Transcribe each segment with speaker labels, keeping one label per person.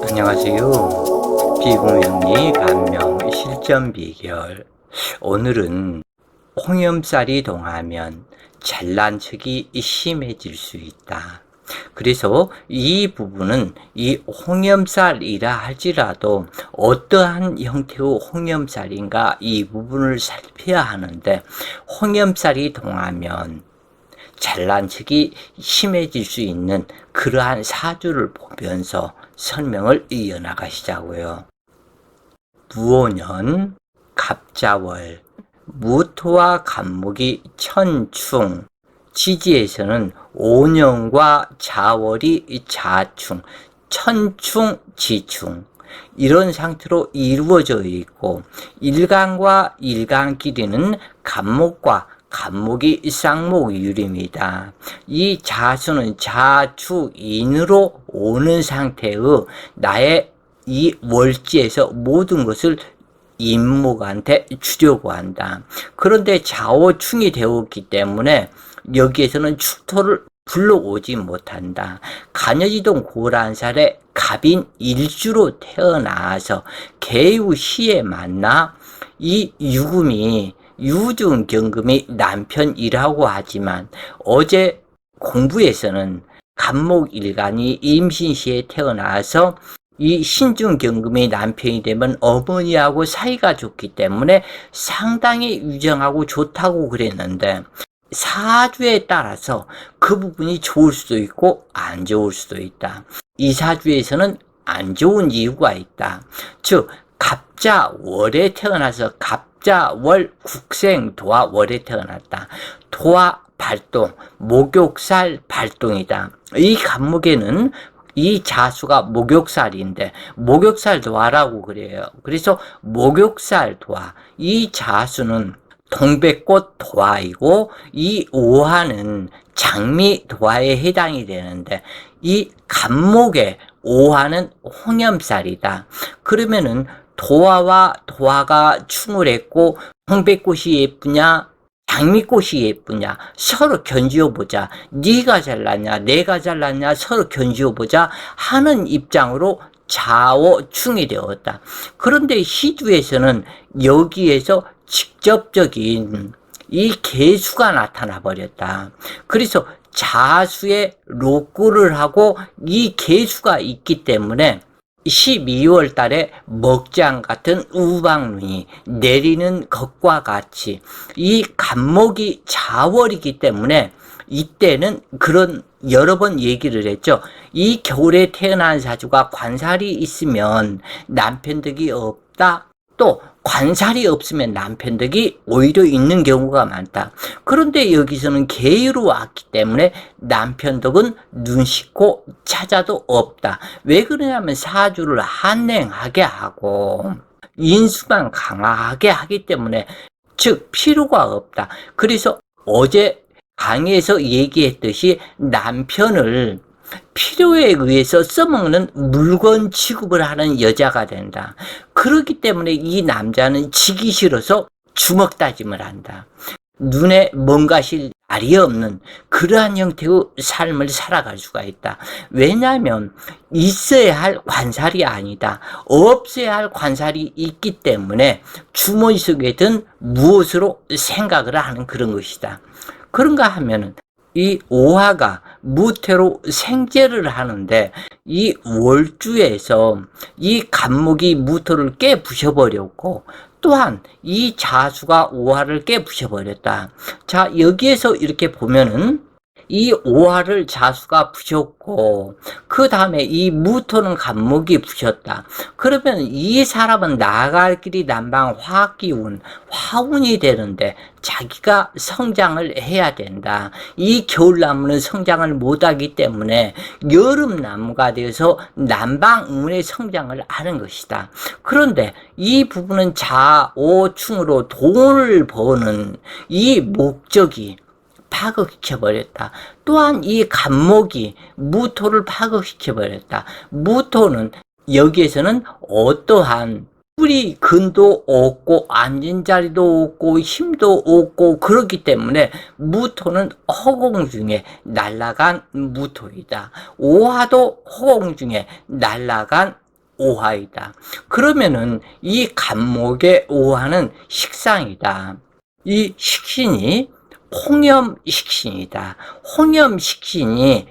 Speaker 1: 안녕하세요. 피부명리 반명 실전 비결. 오늘은 홍염살이 동하면 잘난 척이 심해질 수 있다. 그래서 이 부분은 이 홍염살이라 할지라도 어떠한 형태의 홍염살인가 이 부분을 살펴야 하는데, 홍염살이 동하면 잘난 척이 심해질 수 있는 그러한 사주를 보면서 설명을 이어나가시자고요. 무오년, 갑자월, 무토와 갑목이 천충, 지지에서는 오년과 자월이 자충, 천충, 지충, 이런 상태로 이루어져 있고, 일간과 일간끼리는 갑목과 갑목이 쌍목유림이다. 이 자수는 자축인으로 오는 상태의 나의 이 월지에서 모든 것을 인목한테 주려고 한다. 그런데 좌오충이 되었기 때문에 여기에서는 축토를 불러오지 못한다. 간여지동 고란살에 갑인 일주로 태어나서 개우시에 만나 이 유금이 유중경금이 남편이라고 하지만 어제 공부에서는 갑목일간이 임신시에 태어나서 이 신중경금이 남편이 되면 어머니하고 사이가 좋기 때문에 상당히 유정하고 좋다고 그랬는데, 사주에 따라서 그 부분이 좋을 수도 있고 안 좋을 수도 있다. 이 사주에서는 안 좋은 이유가 있다. 즉 갑자월에 태어나서 갑자월 국생 도화월에 태어났다. 도화 발동, 목욕살 발동이다. 이 갑목에는 이 자수가 목욕살인데 목욕살 도화라고 그래요. 그래서 목욕살 도화, 이 자수는 동백꽃 도화이고 이 오화는 장미 도화에 해당이 되는데, 이 갑목의 오화는 홍염살이다. 그러면은 도화와 도화가 충을 했고 홍백꽃이 예쁘냐 장미꽃이 예쁘냐 서로 견지어보자, 네가 잘났냐 내가 잘났냐 서로 견지어보자 하는 입장으로 좌오충이 되었다. 그런데 시주에서는 여기에서 직접적인 이 개수가 나타나 버렸다. 그래서 자수에 로꾸를 하고 이 개수가 있기 때문에 12월 달에 먹장 같은 우박눈이 내리는 것과 같이 이 갑목이 자월이기 때문에 이때는 그런 여러 번 얘기를 했죠. 이 겨울에 태어난 사주가 관살이 있으면 남편덕이 없다. 또 관살이 없으면 남편덕이 오히려 있는 경우가 많다. 그런데 여기서는 개유로 왔기 때문에 남편덕은 눈 씻고 찾아도 없다. 왜 그러냐면 사주를 한냉하게 하고 인수만 강하게 하기 때문에, 즉 필요가 없다. 그래서 어제 강의에서 얘기했듯이 남편을 필요에 의해서 써먹는 물건 취급을 하는 여자가 된다. 그렇기 때문에 이 남자는 지기 싫어서 주먹 다짐을 한다. 눈에 뭔가 실 날이 없는 그러한 형태의 삶을 살아갈 수가 있다. 왜냐하면 있어야 할 관살이 아니다. 없어야 할 관살이 있기 때문에 주머니 속에 든 무엇으로 생각을 하는 그런 것이다. 그런가 하면은 이 오화가 무태로 생재를 하는데, 이 월주에서 이 갑목이 무토를 깨부셔버렸고 또한 이 자수가 오화를 깨부셔버렸다. 자, 여기에서 이렇게 보면은 이 오화를 자수가 부셨고 그 다음에 이 무토는 갑목이 부셨다. 그러면 이 사람은 나아갈 길이 난방 화기운, 화운이 되는데 자기가 성장을 해야 된다. 이 겨울나무는 성장을 못하기 때문에 여름나무가 되어서 난방운의 성장을 하는 것이다. 그런데 이 부분은 자오충으로 돈을 버는 이 목적이 파극시켜버렸다. 또한 이 갑목이 무토를 파극시켜버렸다. 무토는 여기에서는 어떠한 뿌리 근도 없고 앉은 자리도 없고 힘도 없고 그렇기 때문에 무토는 허공 중에 날아간 무토이다. 오화도 허공 중에 날아간 오화이다. 그러면은 이 간목의 오화는 식상이다. 이 식신이 홍염식신이다. 홍염식신이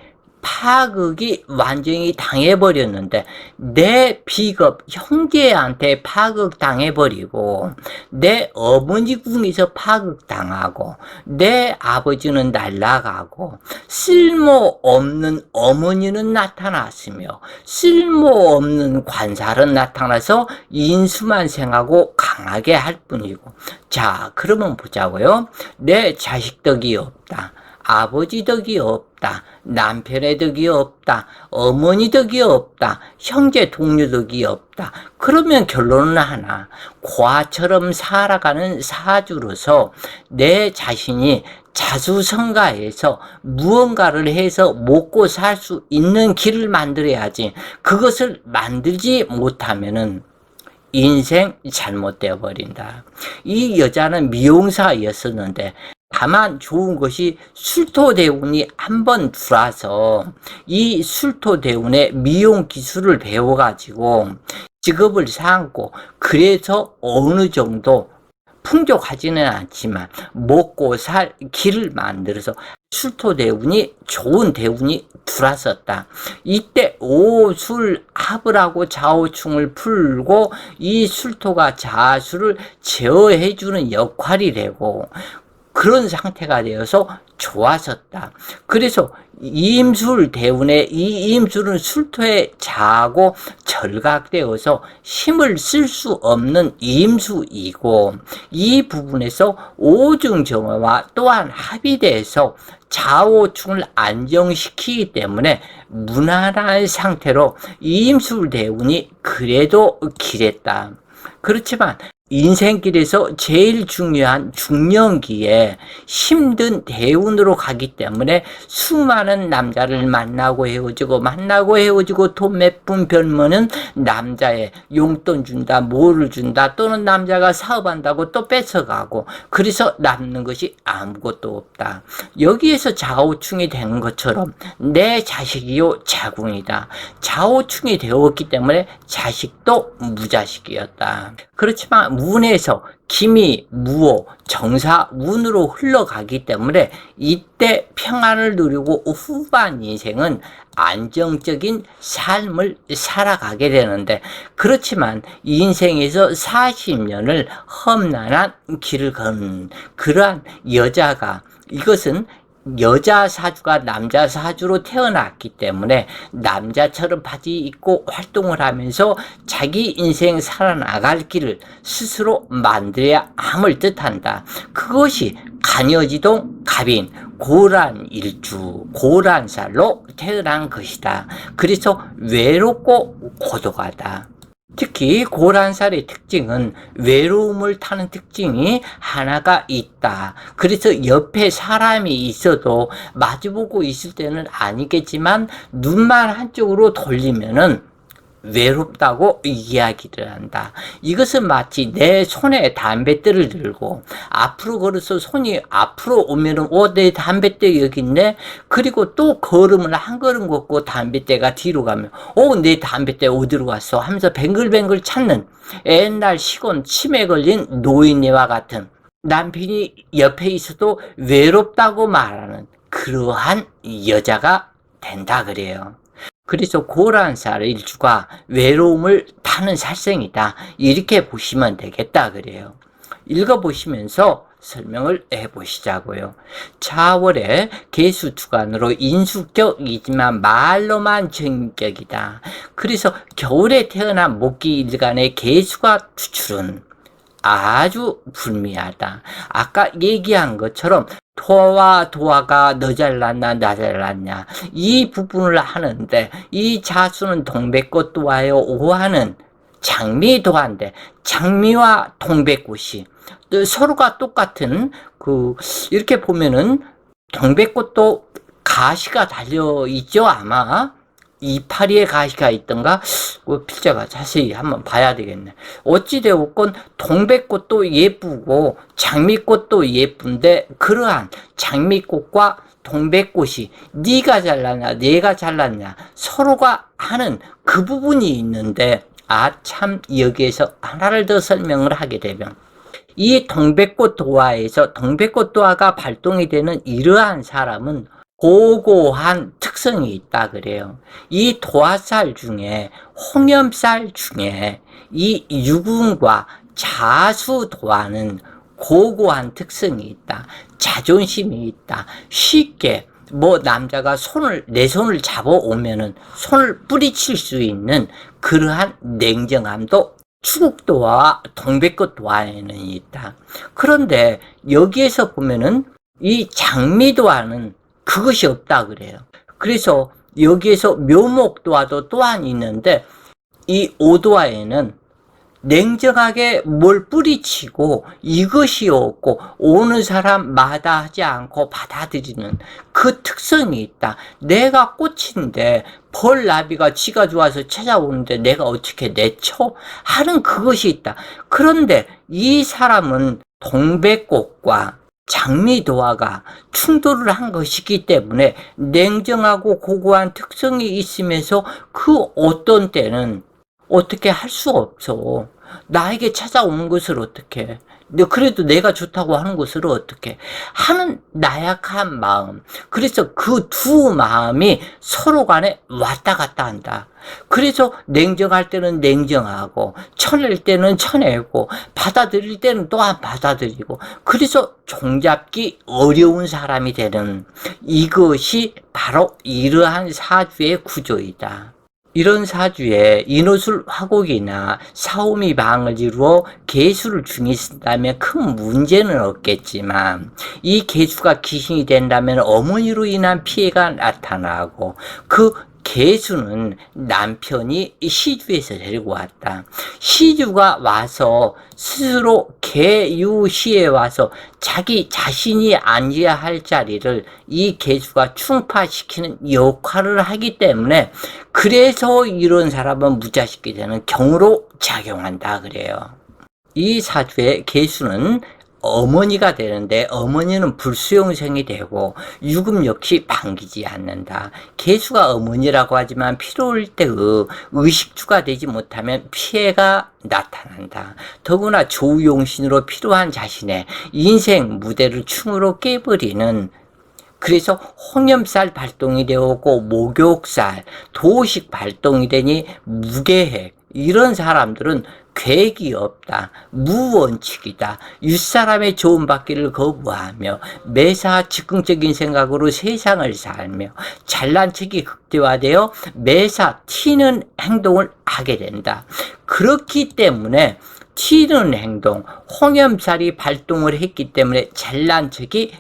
Speaker 1: 파극이 완전히 당해버렸는데 내 비겁 형제한테 파극 당해버리고 내 어머니 궁에서 파극 당하고 내 아버지는 날아가고 쓸모없는 어머니는 나타났으며 쓸모없는 관살은 나타나서 인수만 생하고 강하게 할 뿐이고. 자, 그러면 보자고요. 내 자식 덕이 없다. 아버지 덕이 없다. 남편의 덕이 없다. 어머니 덕이 없다. 형제 동료 덕이 없다. 그러면 결론은 하나. 고아처럼 살아가는 사주로서 내 자신이 자수성가해서 무언가를 해서 먹고 살 수 있는 길을 만들어야지. 그것을 만들지 못하면은 인생 잘못되어 버린다. 이 여자는 미용사였었는데 다만 좋은 것이 술토대운이 한번 들어와서 이 술토대운의 미용 기술을 배워가지고 직업을 삼고 그래서 어느 정도 풍족하지는 않지만 먹고 살 길을 만들어서 술토대운이 좋은 대운이 들어왔었다. 이때 오술합을 하고 좌우충을 풀고 이 술토가 자수를 제어해주는 역할이 되고 그런 상태가 되어서 좋아졌다. 그래서 임술 대운에 이 임술은 술토에 자고 절각되어서 힘을 쓸 수 없는 임수이고 이 부분에서 오중정화와 또한 합의돼서 좌우충을 안정시키기 때문에 무난한 상태로 임술 대운이 그래도 길했다. 그렇지만 인생길에서 제일 중요한 중년기에 힘든 대운으로 가기 때문에 수많은 남자를 만나고 헤어지고 돈 몇 푼 벌면은 남자의 용돈 준다, 뭐를 준다, 또는 남자가 사업한다고 또 뺏어가고 그래서 남는 것이 아무것도 없다. 여기에서 좌우충이 되는 것처럼 내 자식이요 자궁이다. 좌우충이 되었기 때문에 자식도 무자식이었다. 그렇지만 운에서 기미, 무호, 정사, 운으로 흘러가기 때문에 이때 평안을 누리고 후반 인생은 안정적인 삶을 살아가게 되는데 그렇지만 인생에서 40년을 험난한 길을 걷는 그러한 여자가 이것은 여자 사주가 남자 사주로 태어났기 때문에 남자처럼 바지 입고 활동을 하면서 자기 인생 살아나갈 길을 스스로 만들어야 함을 뜻한다. 그것이 간여지동 갑인 고란일주 고란살로 태어난 것이다. 그래서 외롭고 고독하다. 특히 고란살의 특징은 외로움을 타는 특징이 하나가 있다. 그래서 옆에 사람이 있어도 마주보고 있을 때는 아니겠지만 눈만 한쪽으로 돌리면은 외롭다고 이야기를 한다. 이것은 마치 내 손에 담뱃대를 들고 앞으로 걸어서 손이 앞으로 오면은 내 담뱃대 여기 있네. 그리고 또 걸음을 한 걸음 걷고 담뱃대가 뒤로 가면 내 담뱃대 어디로 갔어 하면서 뱅글뱅글 찾는 옛날 시골 치매 걸린 노인네와 같은 남편이 옆에 있어도 외롭다고 말하는 그러한 여자가 된다 그래요. 그래서 고란살 일주가 외로움을 타는 살생이다. 이렇게 보시면 되겠다 그래요. 읽어보시면서 설명을 해보시자고요. 자월의 개수주간으로 인수격이지만 말로만 정격이다. 그래서 겨울에 태어난 목기일간의 개수가 추출은 아주 불미하다. 아까 얘기한 것처럼 토와 도화가 너 잘났나 나 잘났냐 이 부분을 하는데 이 자수는 동백꽃 도화요 오화는 장미 도화인데 장미와 동백꽃이 서로가 똑같은 이렇게 보면은 동백꽃도 가시가 달려 있죠 아마 이파리에 가시가 있던가 필자가 자세히 한번 봐야 되겠네. 어찌되었건 동백꽃도 예쁘고 장미꽃도 예쁜데 그러한 장미꽃과 동백꽃이 네가 잘났냐 내가 잘났냐 서로가 하는 그 부분이 있는데 참, 여기에서 하나를 더 설명을 하게 되면, 이 동백꽃 도화에서 동백꽃 도화가 발동이 되는 이러한 사람은 고고한 특성이 있다 그래요. 이 도화살 중에, 홍염살 중에 이 유군과 자수 도화는 고고한 특성이 있다. 자존심이 있다. 쉽게 남자가 내 손을 잡아오면은 손을 뿌리칠 수 있는 그러한 냉정함도 추국도화와 동백꽃도화에는 있다. 그런데 여기에서 보면은 이 장미도화는 그것이 없다 그래요. 그래서 여기에서 묘목도화도 또한 있는데, 이 오도화에는 냉정하게 뭘 뿌리치고 이것이 없고 오는 사람 마다하지 않고 받아들이는 그 특성이 있다. 내가 꽃인데 벌나비가 지가 좋아서 찾아오는데 내가 어떻게 내쳐? 하는 그것이 있다. 그런데 이 사람은 동백꽃과 장미도화가 충돌을 한 것이기 때문에 냉정하고 고고한 특성이 있으면서 그 어떤 때는 어떻게 할 수 없어. 나에게 찾아오는 것을 어떻게, 그래도 내가 좋다고 하는 것을 어떻게 하는 나약한 마음. 그래서 그 두 마음이 서로 간에 왔다 갔다 한다. 그래서 냉정할 때는 냉정하고, 쳐낼 때는 쳐내고, 받아들일 때는 또한 받아들이고, 그래서 종잡기 어려운 사람이 되는, 이것이 바로 이러한 사주의 구조이다. 이런 사주에 인호술 화곡이나 사오미 방을 이루어 계수를 중이신다면 큰 문제는 없겠지만, 이 계수가 귀신이 된다면 어머니로 인한 피해가 나타나고, 그 계수는 남편이 시주에서 데리고 왔다. 시주가 와서 스스로 계유시에 와서 자기 자신이 앉아야 할 자리를 이 계수가 충파시키는 역할을 하기 때문에, 그래서 이런 사람은 무자식이 되는 경우로 작용한다 그래요. 이 사주의 계수는 어머니가 되는데, 어머니는 불수용생이 되고 유금 역시 반기지 않는다. 계수가 어머니라고 하지만 필요할 때의 의식주가 되지 못하면 피해가 나타난다. 더구나 조용신으로 필요한 자신의 인생 무대를 충으로 깨버리는, 그래서 홍염살 발동이 되었고 목욕살, 도식 발동이 되니 무계획, 이런 사람들은 계획이 없다. 무원칙이다. 윗사람의 좋은 받기를 거부하며 매사 즉흥적인 생각으로 세상을 살며 잘난 척이 극대화되어 매사 튀는 행동을 하게 된다. 그렇기 때문에 튀는 행동, 홍염살이 발동을 했기 때문에 잘난 척이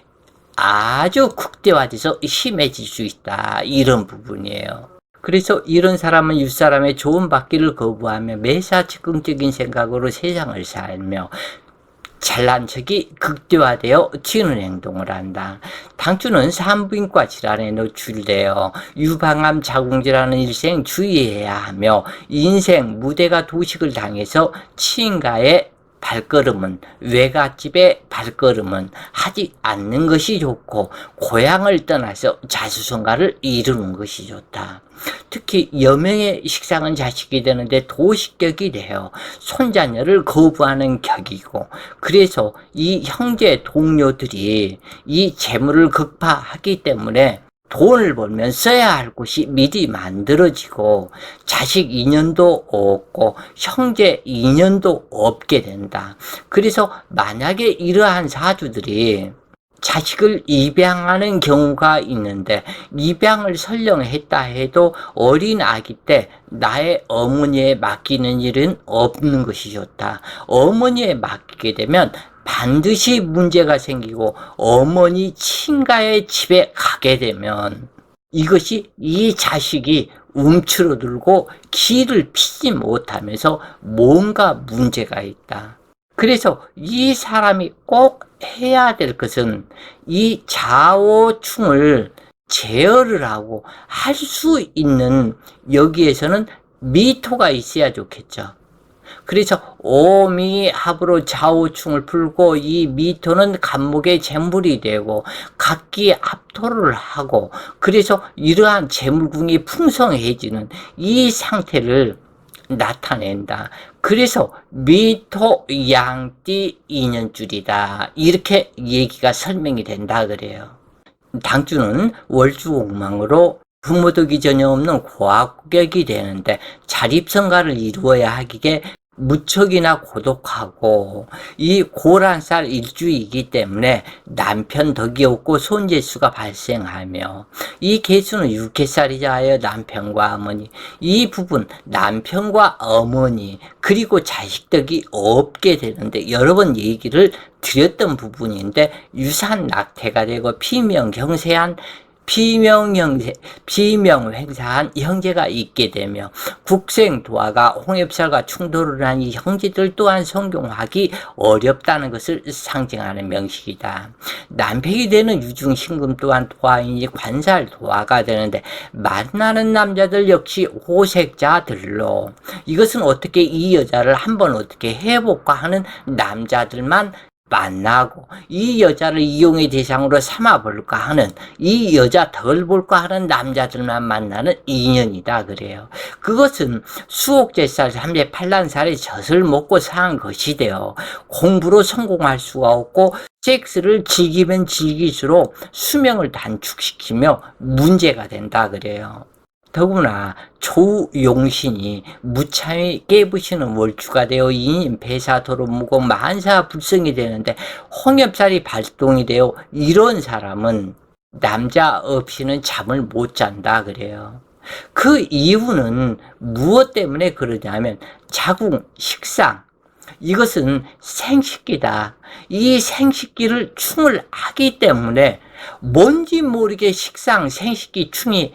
Speaker 1: 아주 극대화돼서 심해질 수 있다. 이런 부분이에요. 그래서 이런 사람은 윗사람의 좋은 받기를 거부하며 매사 즉흥적인 생각으로 세상을 살며 잘난 척이 극대화되어 튀는 행동을 한다. 당주는 산부인과 질환에 노출되어 유방암 자궁질환은 일생 주의해야 하며, 인생 무대가 도식을 당해서 치인가의 발걸음은, 외갓집의 발걸음은 하지 않는 것이 좋고, 고향을 떠나서 자수성가를 이루는 것이 좋다. 특히 여명의 식상은 자식이 되는데 도식격이 되어 손자녀를 거부하는 격이고, 그래서 이 형제 동료들이 이 재물을 극파하기 때문에 돈을 벌면 써야 할 곳이 미리 만들어지고 자식 인연도 없고 형제 인연도 없게 된다. 그래서 만약에 이러한 사주들이 자식을 입양하는 경우가 있는데, 입양을 설령 했다 해도 어린 아기 때 나의 어머니에 맡기는 일은 없는 것이 좋다. 어머니에 맡기게 되면 반드시 문제가 생기고 어머니 친가의 집에 가게 되면 이것이 이 자식이 움츠러들고 기를 피지 못하면서 뭔가 문제가 있다. 그래서 이 사람이 꼭 해야 될 것은 이 좌오충을 제어를 하고 할 수 있는, 여기에서는 미토가 있어야 좋겠죠. 그래서 오미합으로 좌우충을 풀고 이 미토는 간목의 재물이 되고 각기 합토를 하고, 그래서 이러한 재물궁이 풍성해지는 이 상태를 나타낸다. 그래서 미토양띠 인연줄이다. 이렇게 얘기가 설명이 된다 그래요. 당주는 월주옥망으로 부모덕이 전혀 없는 고학격이 되는데 자립성가를 이루어야 하기에 무척이나 고독하고 이 고란살 일주이기 때문에 남편 덕이 없고 손재수가 발생하며 이 개수는 육해살이자 하여 남편과 어머니 이 부분 남편과 어머니 그리고 자식 덕이 없게 되는데 여러 번 얘기를 드렸던 부분인데 유산 낙태가 되고 비명횡사한 형제가 있게 되며 국생도화가 홍엽살과 충돌을 하니 형제들 또한 성공하기 어렵다는 것을 상징하는 명식이다. 남편이 되는 유중신금 또한 도화이니 관살도화가 되는데 만나는 남자들 역시 호색자들로 이것은 어떻게 이 여자를 한번 어떻게 해볼까 하는 남자들만 만나고 이 여자를 이용의 대상으로 삼아볼까 하는 이 여자 덜 볼까 하는 남자들만 만나는 인연이다 그래요. 그것은 수옥제살 38난살의 젖을 먹고 산 것이 되어 공부로 성공할 수가 없고 섹스를 즐기면 즐길수록 수명을 단축시키며 문제가 된다 그래요. 더구나 조용신이 무참히 깨부시는 월주가 되어 인인 배사도로 무고 만사 불성이 되는데 홍엽살이 발동이 되어 이런 사람은 남자 없이는 잠을 못 잔다 그래요. 그 이유는 무엇 때문에 그러냐면 자궁, 식상 이것은 생식기다. 이 생식기를 충을 하기 때문에 뭔지 모르게 식상, 생식기 충이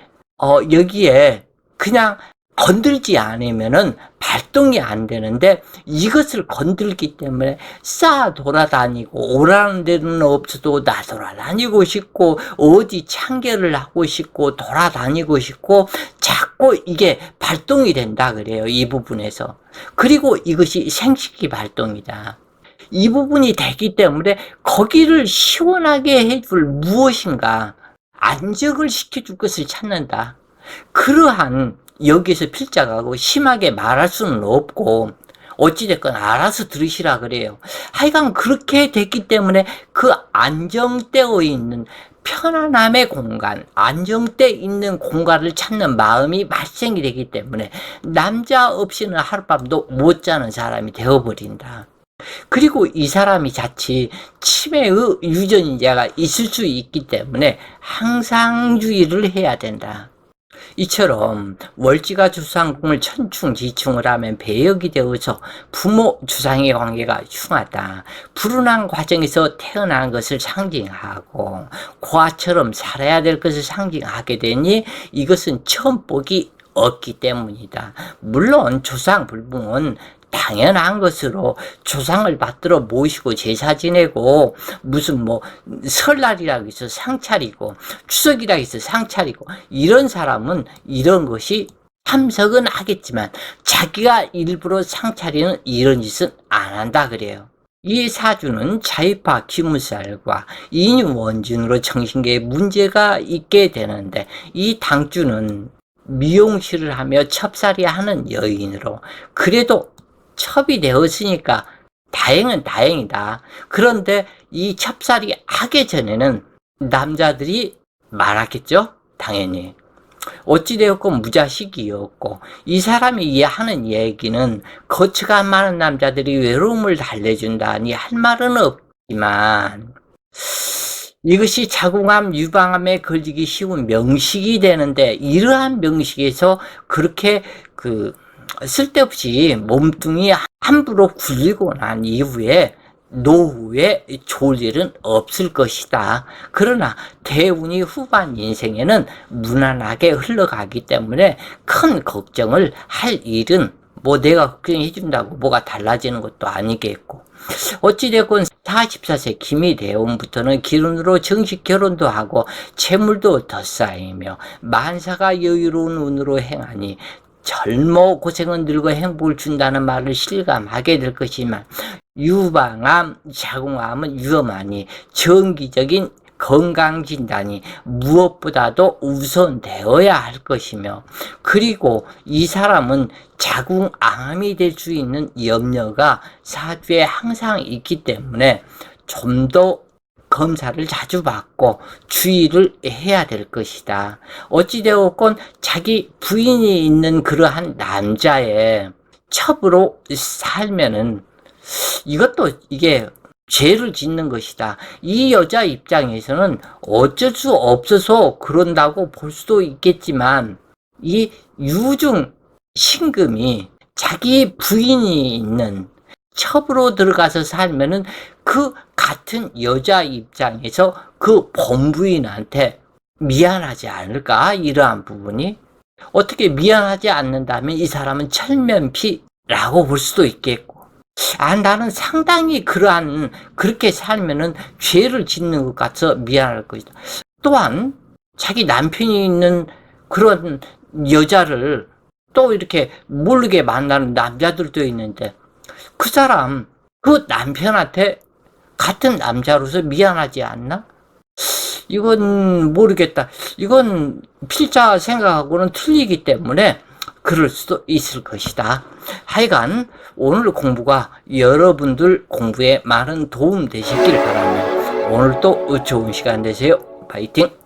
Speaker 1: 여기에 그냥 건들지 않으면은 발동이 안 되는데 이것을 건들기 때문에 쌓아 돌아다니고 오라는 데는 없어도 나 돌아다니고 싶고 어디 참견을 하고 싶고 돌아다니고 싶고 자꾸 이게 발동이 된다 그래요. 이 부분에서. 그리고 이것이 생식기 발동이다. 이 부분이 되기 때문에 거기를 시원하게 해줄 무엇인가 안정을 시켜줄 것을 찾는다. 그러한 여기서 필자가고 심하게 말할 수는 없고 어찌됐건 알아서 들으시라 그래요. 하여간 그렇게 됐기 때문에 그 안정되어 있는 편안함의 공간, 안정돼 있는 공간을 찾는 마음이 발생이 되기 때문에 남자 없이는 하룻밤도 못 자는 사람이 되어버린다. 그리고 이 사람이 자칫 치매의 유전자가 있을 수 있기 때문에 항상 주의를 해야 된다. 이처럼 월지가 주상궁을 천충지충을 하면 배역이 되어서 부모 주상의 관계가 흉하다. 불운한 과정에서 태어난 것을 상징하고 고아처럼 살아야 될 것을 상징하게 되니 이것은 천복이 없기 때문이다. 물론 조상불붕은 당연한 것으로 조상을 받들어 모시고 제사 지내고 무슨 설날이라고 해서 상 차리고 추석이라고 해서 상 차리고 이런 사람은 이런 것이 참석은 하겠지만 자기가 일부러 상 차리는 이런 짓은 안 한다 그래요. 이 사주는 자이파 기무살과 인유 원진으로 정신계에 문제가 있게 되는데 이 당주는 미용실을 하며 첩살이 하는 여인으로 그래도 첩이 되었으니까 다행은 다행이다. 그런데 이 첩살이 하기 전에는 남자들이 많았겠죠? 당연히. 어찌되었건 무자식이었고 이 사람이 하는 얘기는 거처가 많은 남자들이 외로움을 달래준다니 할 말은 없지만 이것이 자궁암 유방암에 걸리기 쉬운 명식이 되는데 이러한 명식에서 그렇게 쓸데없이 몸뚱이 함부로 굴리고 난 이후에 노후에 좋을 일은 없을 것이다. 그러나 대운이 후반 인생에는 무난하게 흘러가기 때문에 큰 걱정을 할 일은 내가 걱정해 준다고 뭐가 달라지는 것도 아니겠고 어찌됐건 44세 기미대운부터는 기운으로 정식 결혼도 하고 재물도 더 쌓이며 만사가 여유로운 운으로 행하니 젊어 고생은 늙어 행복을 준다는 말을 실감하게 될 것이지만 유방암, 자궁암은 위험하니 정기적인 건강진단이 무엇보다도 우선되어야 할 것이며, 그리고 이 사람은 자궁암이 될 수 있는 염려가 사주에 항상 있기 때문에 좀 더 검사를 자주 받고 주의를 해야 될 것이다. 어찌되었건 자기 부인이 있는 그러한 남자의 첩으로 살면은 이것도 이게 죄를 짓는 것이다. 이 여자 입장에서는 어쩔 수 없어서 그런다고 볼 수도 있겠지만, 이 유중 신금이 자기 부인이 있는 첩으로 들어가서 살면은 그 같은 여자 입장에서 그 본부인한테 미안하지 않을까? 이러한 부분이 어떻게 미안하지 않는다면 이 사람은 철면피라고 볼 수도 있겠고, 나는 상당히 그렇게 살면은 죄를 짓는 것 같아서 미안할 것이다. 또한 자기 남편이 있는 그런 여자를 또 이렇게 모르게 만나는 남자들도 있는데, 그 사람 그 남편한테 같은 남자로서 미안하지 않나? 이건 모르겠다. 이건 필자 생각하고는 틀리기 때문에 그럴 수도 있을 것이다. 하여간 오늘 공부가 여러분들 공부에 많은 도움 되시길 바라며 오늘도 좋은 시간 되세요. 파이팅!